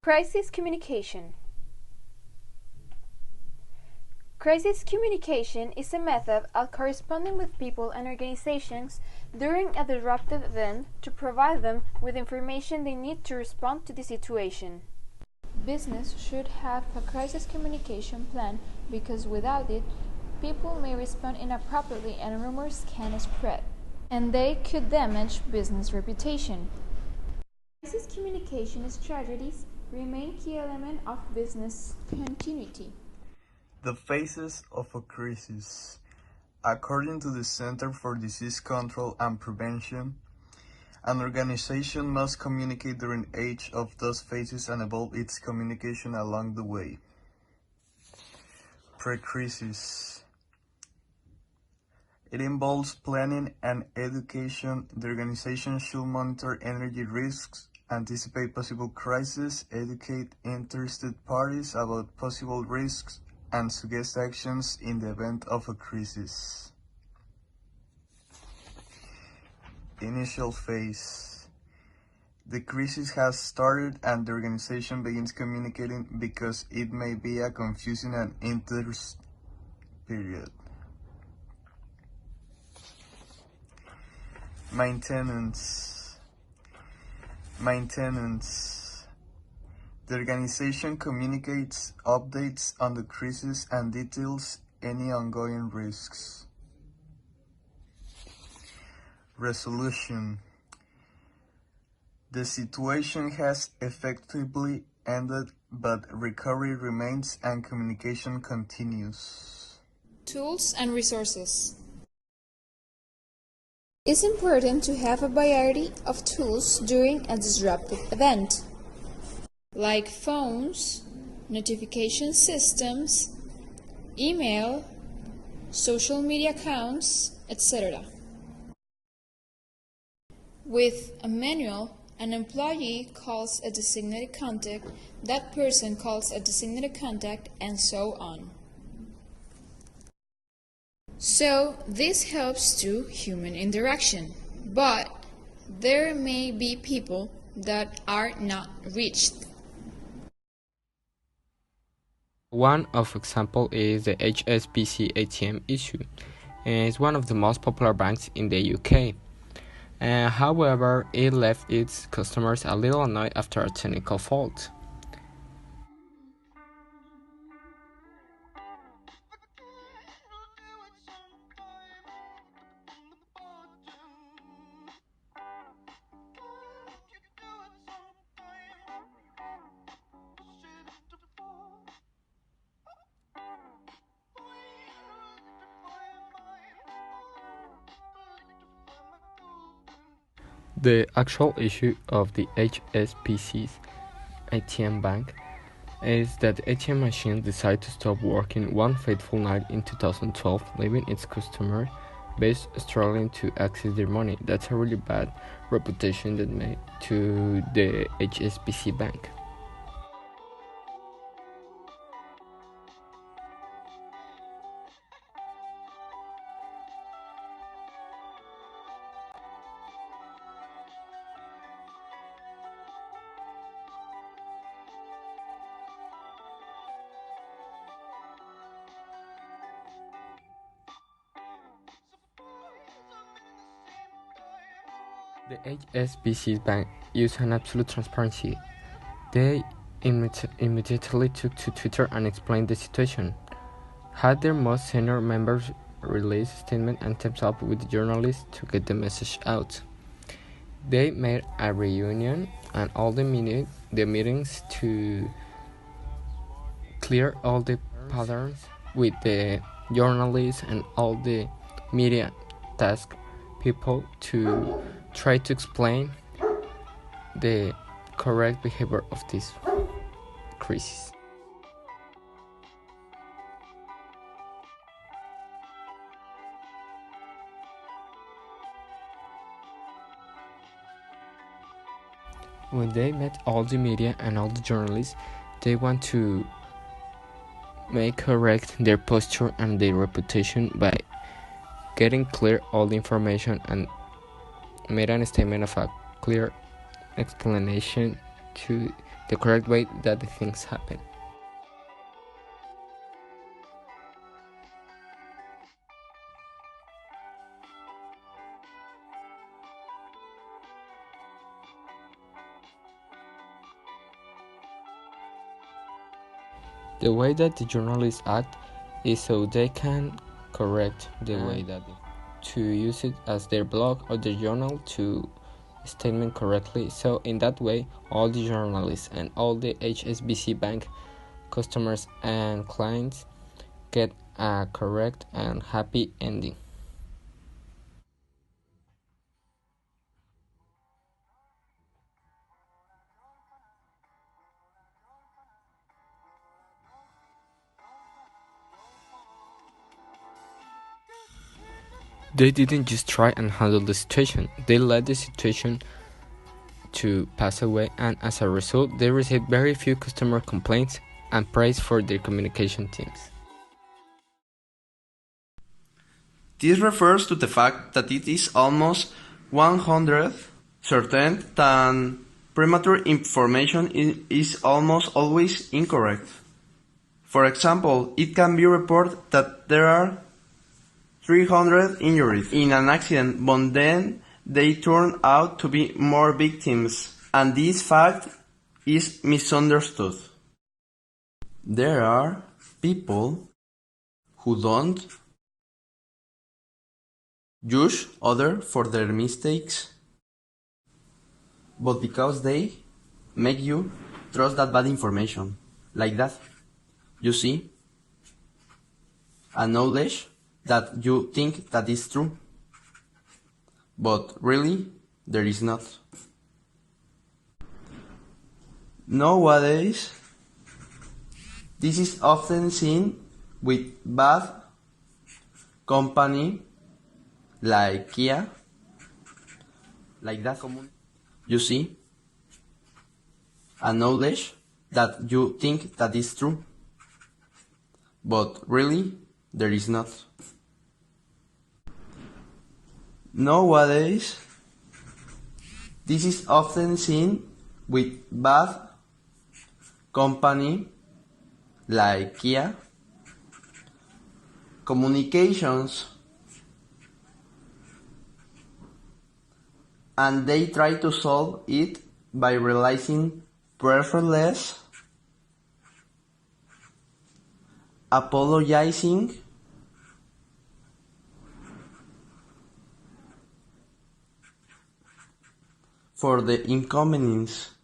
Crisis communication. Crisis communication is a method of corresponding with people and organizations during a disruptive event to provide them with information they need to respond to the situation. Business should have a crisis communication plan because without it, people may respond inappropriately and rumors can spread, and they could damage business reputation. Crisis communication strategies remain key element of business continuity. The phases of a crisis. According to the Center for Disease Control and Prevention, an organization must communicate during each of those phases and evolve its communication along the way. Pre-crisis. It involves planning and education. The organization should monitor energy risks, anticipate possible crises, educate interested parties about possible risks, and suggest actions in the event of a crisis. Initial phase. The crisis has started and the organization begins communicating because it may be a confusing and intense period. Maintenance. The organization communicates updates on the crisis and details any ongoing risks. Resolution. The situation has effectively ended, but recovery remains and communication continues. Tools and resources. It's important to have a variety of tools during a disruptive event, like phones, notification systems, email, social media accounts, etc. With a manual, an employee calls a designated contact, that person calls a designated contact, and so on. So this helps to human interaction, but there may be people that are not reached. One of example is the HSBC ATM issue. It's one of the most popular banks in the UK. However, it left its customers a little annoyed after a technical fault. The actual issue of the HSBC's ATM bank is that the ATM machine decided to stop working one fateful night in 2012, leaving its customer base struggling to access their money. That's a really bad reputation that made to the HSBC bank. The HSBC bank used an absolute transparency. They immediately took to Twitter and explained the situation. Had their most senior members release a statement and teamed up with journalists to get the message out. They made a reunion and all the meetings to clear all the patterns with the journalists and all the media task people to try to explain the correct behavior of this crisis. When they met all the media and all the journalists, they want to make correct their posture and their reputation by getting clear all the information and made a statement of a clear explanation to the correct way that the things happen. The way that the journalists act is so they can correct the way that to use it as their blog or their journal to statement correctly. So in that way, all the journalists and all the HSBC bank customers and clients get a correct and happy ending. They didn't just try and handle the situation, they let the situation to pass away, and as a result they received very few customer complaints and praise for their communication teams. This refers to the fact that it is almost 100% certain that premature information is almost always incorrect. For example, it can be reported that there are 300 injuries in an accident, but then they turn out to be more victims, and this fact is misunderstood. There are people who don't judge others for their mistakes, but because they make you trust that bad information, like that. You see, a knowledge that you think that is true, but really there is not. Nowadays, this is often seen with bad company like Kia, like that. You see, a knowledge that you think that is true, but really there is not. Nowadays, this is often seen with bad company like Kia, communications, and they try to solve it by realizing preferences, apologizing, for the inconvenience.